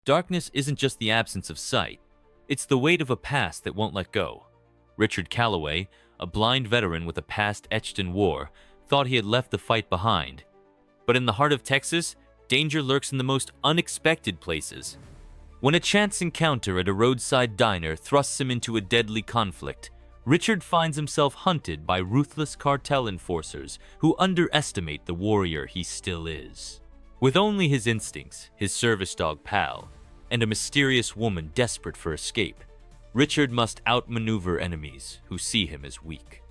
Darkness isn't just the absence of sight, it's the weight of a past that won't let go. Richard Calloway, a blind veteran with a past etched in war, thought he had left the fight behind. But in the heart of Texas, danger lurks in the most unexpected places. When a chance encounter at a roadside diner thrusts him into a deadly conflict, Richard finds himself hunted by ruthless cartel enforcers who underestimate the warrior he still is. With only his instincts, his service dog Pal, and a mysterious woman desperate for escape, Richard must outmaneuver enemies who see him as weak.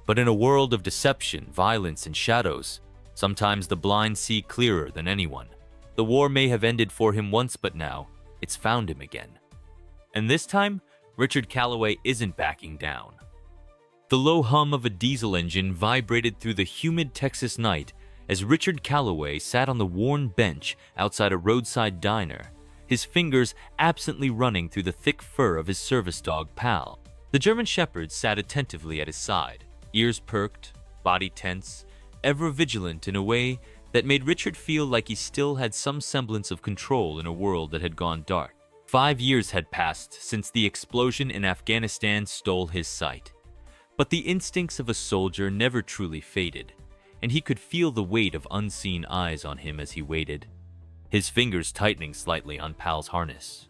But in a world of deception, violence, and shadows, sometimes the blind see clearer than anyone. The war may have ended for him once, but now, it's found him again. And this time, Richard Calloway isn't backing down. The low hum of a diesel engine vibrated through the humid Texas night as Richard Calloway sat on the worn bench outside a roadside diner, his fingers absently running through the thick fur of his service dog Pal. The German Shepherd sat attentively at his side, ears perked, body tense, ever vigilant in a way that made Richard feel like he still had some semblance of control in a world that had gone dark. 5 years had passed since the explosion in Afghanistan stole his sight. But the instincts of a soldier never truly faded, and he could feel the weight of unseen eyes on him as he waited, his fingers tightening slightly on Pal's harness.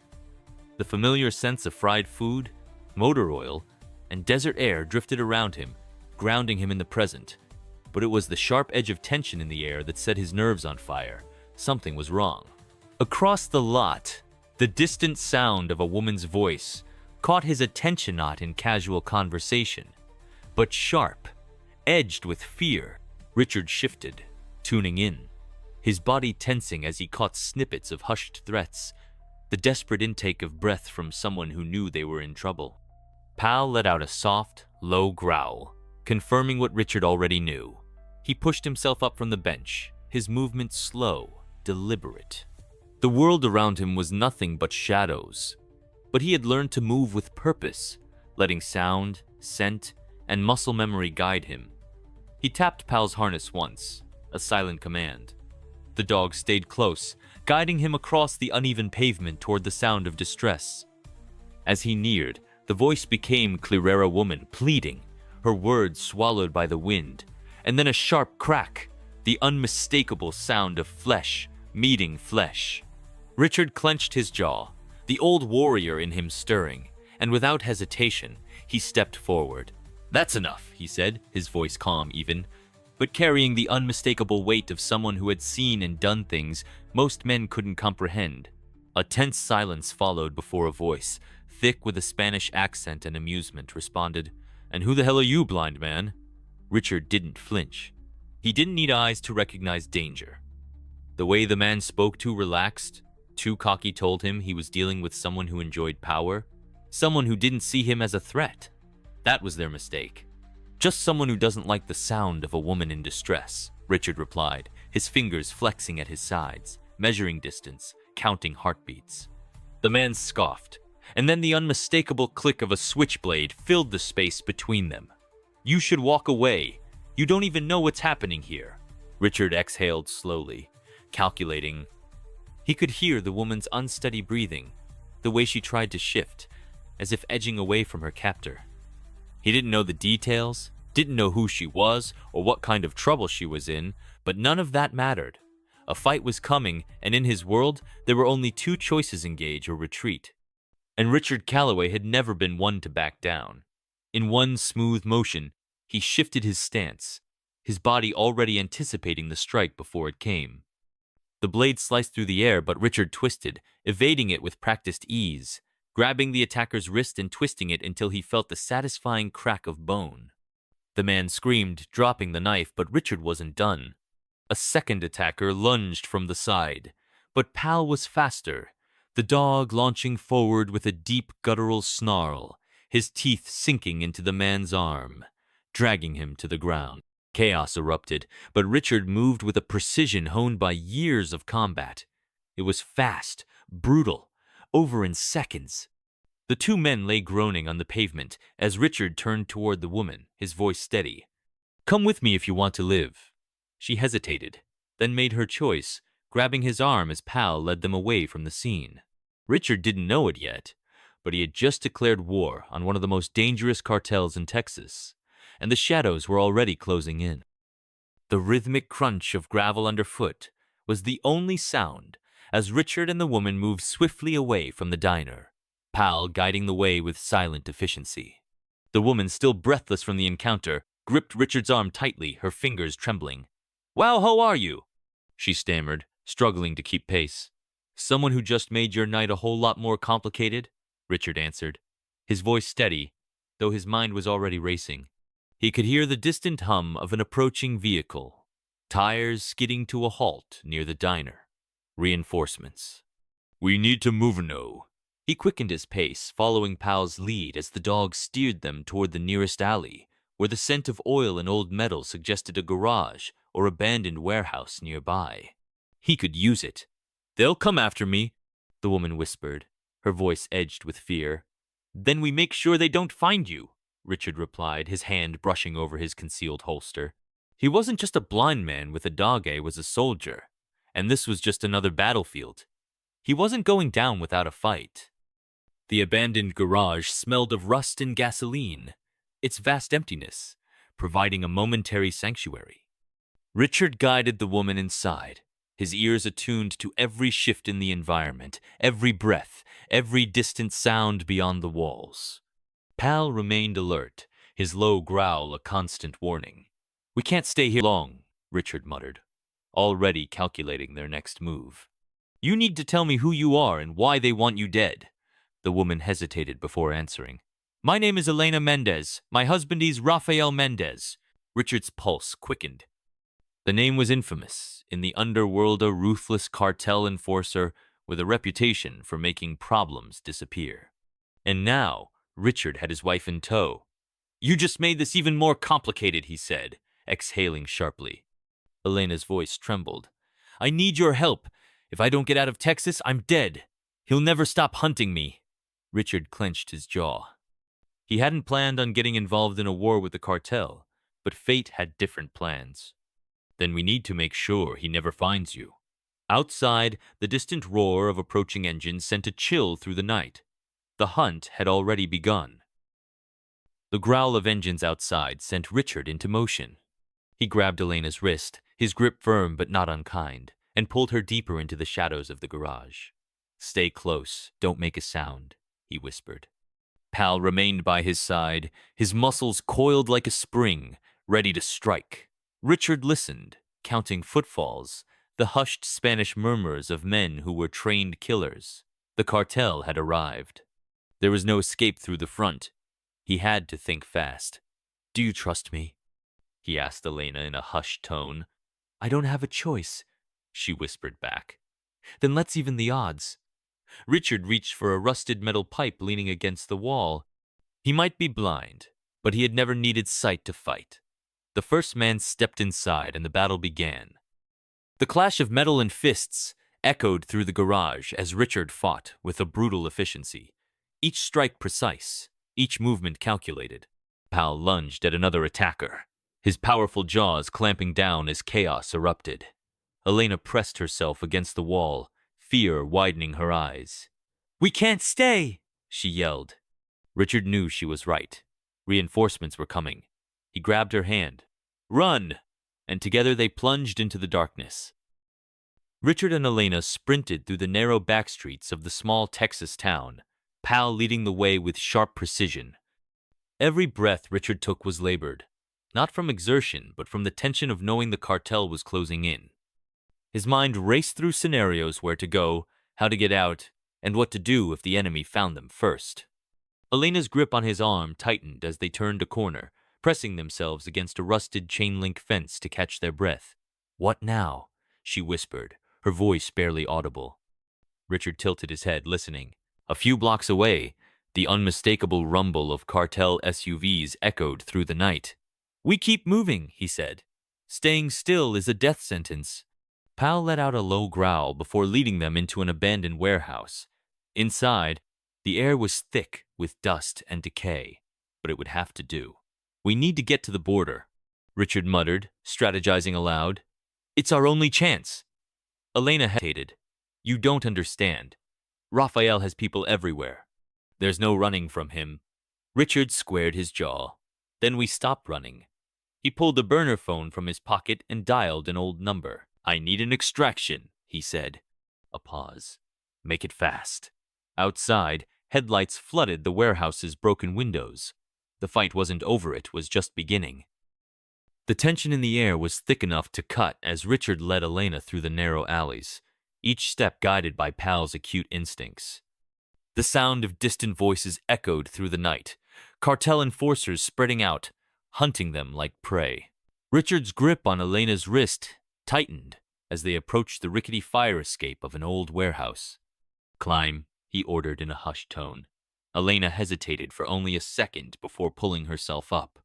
The familiar sense of fried food, motor oil, and desert air drifted around him, grounding him in the present. But it was the sharp edge of tension in the air that set his nerves on fire. Something was wrong. Across the lot, the distant sound of a woman's voice caught his attention, not in casual conversation, but sharp, edged with fear. Richard shifted, tuning in, his body tensing as he caught snippets of hushed threats, the desperate intake of breath from someone who knew they were in trouble. Pal let out a soft, low growl, confirming what Richard already knew. He pushed himself up from the bench, his movements slow, deliberate. The world around him was nothing but shadows, but he had learned to move with purpose, letting sound, scent, and muscle memory guide him. He tapped Pal's harness once, a silent command. The dog stayed close, guiding him across the uneven pavement toward the sound of distress. As he neared, the voice became clearer, a woman pleading, her words swallowed by the wind, and then a sharp crack, the unmistakable sound of flesh meeting flesh. Richard clenched his jaw, the old warrior in him stirring, and without hesitation, he stepped forward. "That's enough," he said, his voice calm even, but carrying the unmistakable weight of someone who had seen and done things most men couldn't comprehend. A tense silence followed before a voice, thick with a Spanish accent and amusement, responded, "And who the hell are you, blind man?" Richard didn't flinch. He didn't need eyes to recognize danger. The way the man spoke, too relaxed, too cocky, told him he was dealing with someone who enjoyed power, someone who didn't see him as a threat. That was their mistake. "Just someone who doesn't like the sound of a woman in distress," Richard replied, his fingers flexing at his sides, measuring distance, counting heartbeats. The man scoffed, and then the unmistakable click of a switchblade filled the space between them. "You should walk away. You don't even know what's happening here." Richard exhaled slowly, calculating. He could hear the woman's unsteady breathing, the way she tried to shift, as if edging away from her captor. He didn't know the details, didn't know who she was or what kind of trouble she was in, but none of that mattered. A fight was coming, and in his world, there were only two choices: engage or retreat. And Richard Calloway had never been one to back down. In one smooth motion, he shifted his stance, his body already anticipating the strike before it came. The blade sliced through the air, but Richard twisted, evading it with practiced ease, grabbing the attacker's wrist and twisting it until he felt the satisfying crack of bone. The man screamed, dropping the knife, but Richard wasn't done. A second attacker lunged from the side, but Pal was faster, the dog launching forward with a deep guttural snarl, his teeth sinking into the man's arm, dragging him to the ground. Chaos erupted, but Richard moved with a precision honed by years of combat. It was fast, brutal, over in seconds. The two men lay groaning on the pavement as Richard turned toward the woman, his voice steady. "Come with me if you want to live." She hesitated, then made her choice, grabbing his arm as Pal led them away from the scene. Richard didn't know it yet, but he had just declared war on one of the most dangerous cartels in Texas, and the shadows were already closing in. The rhythmic crunch of gravel underfoot was the only sound as Richard and the woman moved swiftly away from the diner, Pal guiding the way with silent efficiency. The woman, still breathless from the encounter, gripped Richard's arm tightly, her fingers trembling. "Wow, how are you?" she stammered, struggling to keep pace. "Someone who just made your night a whole lot more complicated," Richard answered, his voice steady, though his mind was already racing. He could hear the distant hum of an approaching vehicle, tires skidding to a halt near the diner. Reinforcements. "We need to move now." He quickened his pace, following Pal's lead as the dog steered them toward the nearest alley, where the scent of oil and old metal suggested a garage or abandoned warehouse nearby. He could use it. "They'll come after me," the woman whispered, her voice edged with fear. "Then we make sure they don't find you," Richard replied, his hand brushing over his concealed holster. He wasn't just a blind man with a dog, he was a soldier, and this was just another battlefield. He wasn't going down without a fight. The abandoned garage smelled of rust and gasoline, its vast emptiness providing a momentary sanctuary. Richard guided the woman inside, his ears attuned to every shift in the environment, every breath, every distant sound beyond the walls. Pal remained alert, his low growl a constant warning. "We can't stay here long," Richard muttered, already calculating their next move. "You need to tell me who you are and why they want you dead." The woman hesitated before answering. "My name is Elena Mendez. My husband is Rafael Mendez." Richard's pulse quickened. The name was infamous. In the underworld, a ruthless cartel enforcer with a reputation for making problems disappear. And now, Richard had his wife in tow. "You just made this even more complicated," he said, exhaling sharply. Elena's voice trembled. "I need your help. If I don't get out of Texas, I'm dead. He'll never stop hunting me." Richard clenched his jaw. He hadn't planned on getting involved in a war with the cartel, but fate had different plans. "Then we need to make sure he never finds you." Outside, the distant roar of approaching engines sent a chill through the night. The hunt had already begun. The growl of engines outside sent Richard into motion. He grabbed Elena's wrist, his grip firm but not unkind, and pulled her deeper into the shadows of the garage. "Stay close, don't make a sound," he whispered. Pal remained by his side, his muscles coiled like a spring, ready to strike. Richard listened, counting footfalls, the hushed Spanish murmurs of men who were trained killers. The cartel had arrived. There was no escape through the front. He had to think fast. "Do you trust me?" he asked Elena in a hushed tone. "I don't have a choice," she whispered back. "Then let's even the odds." Richard reached for a rusted metal pipe leaning against the wall. He might be blind, but he had never needed sight to fight. The first man stepped inside and the battle began. The clash of metal and fists echoed through the garage as Richard fought with a brutal efficiency. Each strike precise, each movement calculated. Pal lunged at another attacker, his powerful jaws clamping down as chaos erupted. Elena pressed herself against the wall, fear widening her eyes. "We can't stay!" she yelled. Richard knew she was right. Reinforcements were coming. He grabbed her hand. "Run!" And together they plunged into the darkness. Richard and Elena sprinted through the narrow back streets of the small Texas town, Pal leading the way with sharp precision. Every breath Richard took was labored, not from exertion, but from the tension of knowing the cartel was closing in. His mind raced through scenarios: where to go, how to get out, and what to do if the enemy found them first. Elena's grip on his arm tightened as they turned a corner, pressing themselves against a rusted chain-link fence to catch their breath. "What now?" she whispered, her voice barely audible. Richard tilted his head, listening. A few blocks away, the unmistakable rumble of cartel SUVs echoed through the night. "We keep moving," he said. "Staying still is a death sentence." Pal let out a low growl before leading them into an abandoned warehouse. Inside, the air was thick with dust and decay, but it would have to do. "We need to get to the border," Richard muttered, strategizing aloud. "It's our only chance." Elena hesitated. "You don't understand. Raphael has people everywhere. There's no running from him. Richard squared his jaw. Then we stopped running. He pulled the burner phone from his pocket and dialed an old number. I need an extraction, he said. A pause. Make it fast. Outside, headlights flooded the warehouse's broken windows. The fight wasn't over, it was just beginning. The tension in the air was thick enough to cut as Richard led Elena through the narrow alleys, each step guided by Pal's acute instincts. The sound of distant voices echoed through the night, cartel enforcers spreading out, hunting them like prey. Richard's grip on Elena's wrist tightened as they approached the rickety fire escape of an old warehouse. Climb, he ordered in a hushed tone. Elena hesitated for only a second before pulling herself up.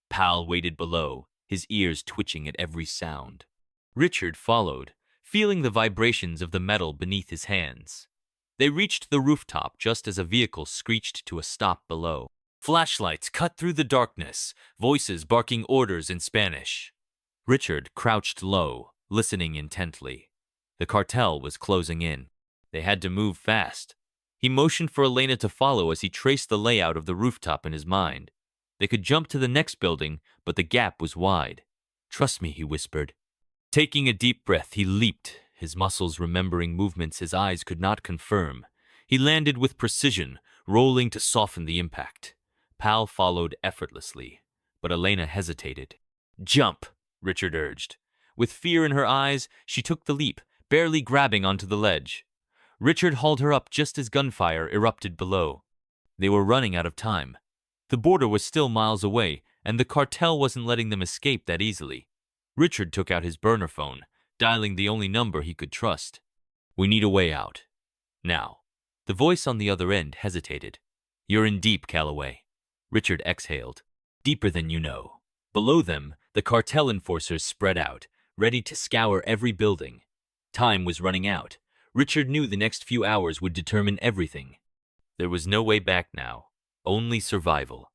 Pal waited below, his ears twitching at every sound. Richard followed, feeling the vibrations of the metal beneath his hands. They reached the rooftop just as a vehicle screeched to a stop below. Flashlights cut through the darkness, voices barking orders in Spanish. Richard crouched low, listening intently. The cartel was closing in. They had to move fast. He motioned for Elena to follow as he traced the layout of the rooftop in his mind. They could jump to the next building, but the gap was wide. Trust me, he whispered. Taking a deep breath, he leaped, his muscles remembering movements his eyes could not confirm. He landed with precision, rolling to soften the impact. Pal followed effortlessly, but Elena hesitated. Jump, Richard urged. With fear in her eyes, she took the leap, barely grabbing onto the ledge. Richard hauled her up just as gunfire erupted below. They were running out of time. The border was still miles away, and the cartel wasn't letting them escape that easily. Richard took out his burner phone, dialing the only number he could trust. We need a way out. Now. The voice on the other end hesitated. You're in deep, Calloway. Richard exhaled. Deeper than you know. Below them, the cartel enforcers spread out, ready to scour every building. Time was running out. Richard knew the next few hours would determine everything. There was no way back now, only survival.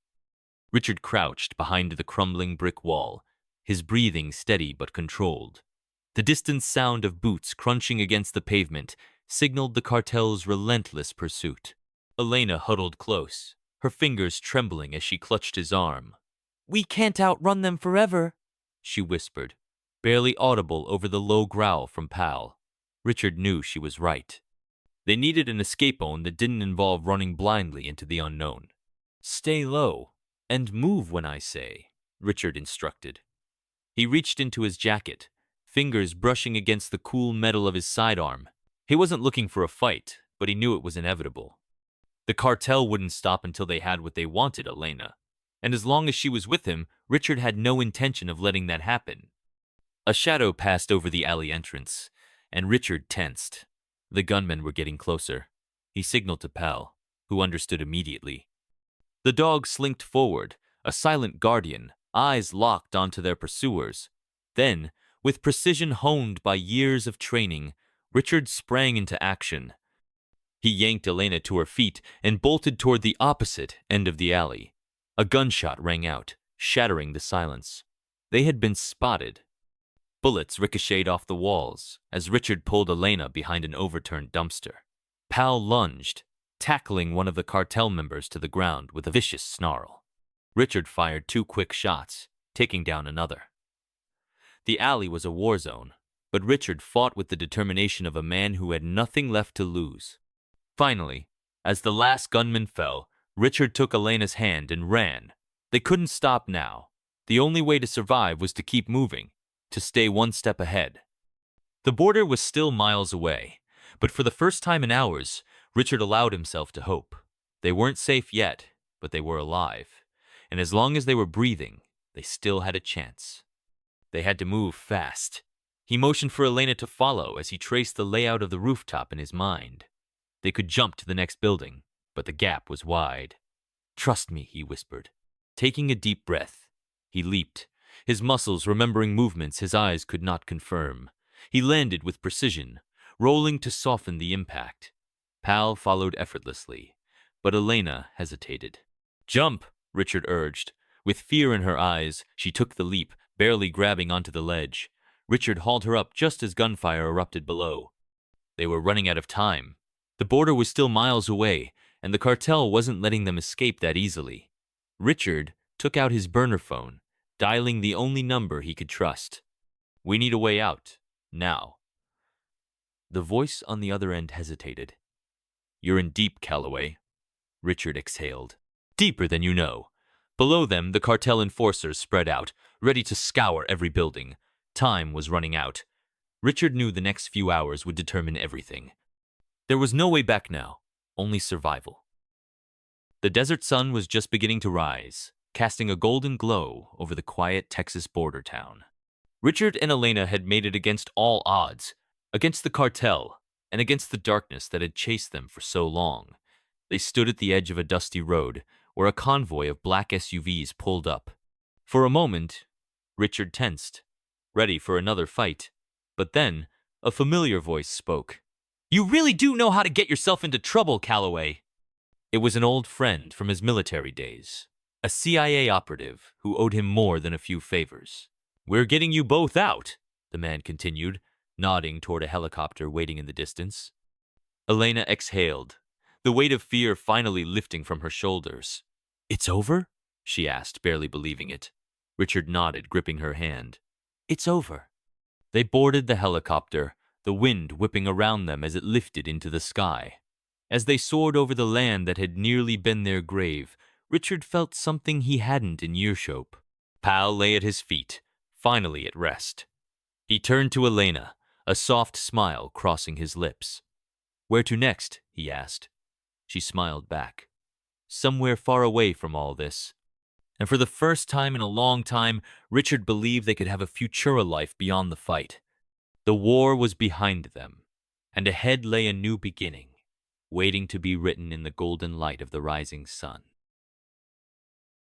Richard crouched behind the crumbling brick wall, his breathing steady but controlled. The distant sound of boots crunching against the pavement signaled the cartel's relentless pursuit. Elena huddled close, her fingers trembling as she clutched his arm. We can't outrun them forever, she whispered, barely audible over the low growl from Pal. Richard knew she was right. They needed an escape zone that didn't involve running blindly into the unknown. Stay low, and move when I say, Richard instructed. He reached into his jacket, fingers brushing against the cool metal of his sidearm. He wasn't looking for a fight, but he knew it was inevitable. The cartel wouldn't stop until they had what they wanted, Elena. And as long as she was with him, Richard had no intention of letting that happen. A shadow passed over the alley entrance, and Richard tensed. The gunmen were getting closer. He signaled to Pal, who understood immediately. The dog slinked forward, a silent guardian, eyes locked onto their pursuers. Then, with precision honed by years of training, Richard sprang into action. He yanked Elena to her feet and bolted toward the opposite end of the alley. A gunshot rang out, shattering the silence. They had been spotted. Bullets ricocheted off the walls as Richard pulled Elena behind an overturned dumpster. Pal lunged, tackling one of the cartel members to the ground with a vicious snarl. Richard fired 2 quick shots, taking down another. The alley was a war zone, but Richard fought with the determination of a man who had nothing left to lose. Finally, as the last gunman fell, Richard took Elena's hand and ran. They couldn't stop now. The only way to survive was to keep moving, to stay one step ahead. The border was still miles away, but for the first time in hours, Richard allowed himself to hope. They weren't safe yet, but they were alive, and as long as they were breathing, they still had a chance. They had to move fast. He motioned for Elena to follow as he traced the layout of the rooftop in his mind. They could jump to the next building, but the gap was wide. Trust me, he whispered. Taking a deep breath, he leaped, his muscles remembering movements his eyes could not confirm. He landed with precision, rolling to soften the impact. Pal followed effortlessly, but Elena hesitated. Jump, Richard urged. With fear in her eyes, she took the leap, barely grabbing onto the ledge. Richard hauled her up just as gunfire erupted below. They were running out of time. The border was still miles away, and the cartel wasn't letting them escape that easily. Richard took out his burner phone, dialing the only number he could trust. "We need a way out. Now." The voice on the other end hesitated. "You're in deep, Calloway." Richard exhaled. "Deeper than you know." Below them, the cartel enforcers spread out, ready to scour every building. Time was running out. Richard knew the next few hours would determine everything. There was no way back now, only survival. The desert sun was just beginning to rise, casting a golden glow over the quiet Texas border town. Richard and Elena had made it against all odds, against the cartel, and against the darkness that had chased them for so long. They stood at the edge of a dusty road, where a convoy of black SUVs pulled up. For a moment, Richard tensed, ready for another fight. But then, a familiar voice spoke. "You really do know how to get yourself into trouble, Calloway." It was an old friend from his military days, a CIA operative who owed him more than a few favors. "We're getting you both out," the man continued, nodding toward a helicopter waiting in the distance. Elena exhaled, the weight of fear finally lifting from her shoulders. "It's over?" she asked, barely believing it. Richard nodded, gripping her hand. "It's over." They boarded the helicopter, the wind whipping around them as it lifted into the sky. As they soared over the land that had nearly been their grave, Richard felt something he hadn't in yearshope. Pal lay at his feet, finally at rest. He turned to Elena, a soft smile crossing his lips. "Where to next?" he asked. She smiled back. "Somewhere far away from all this." And for the first time in a long time, Richard believed they could have a Futura life beyond the fight. The war was behind them, and ahead lay a new beginning, waiting to be written in the golden light of the rising sun.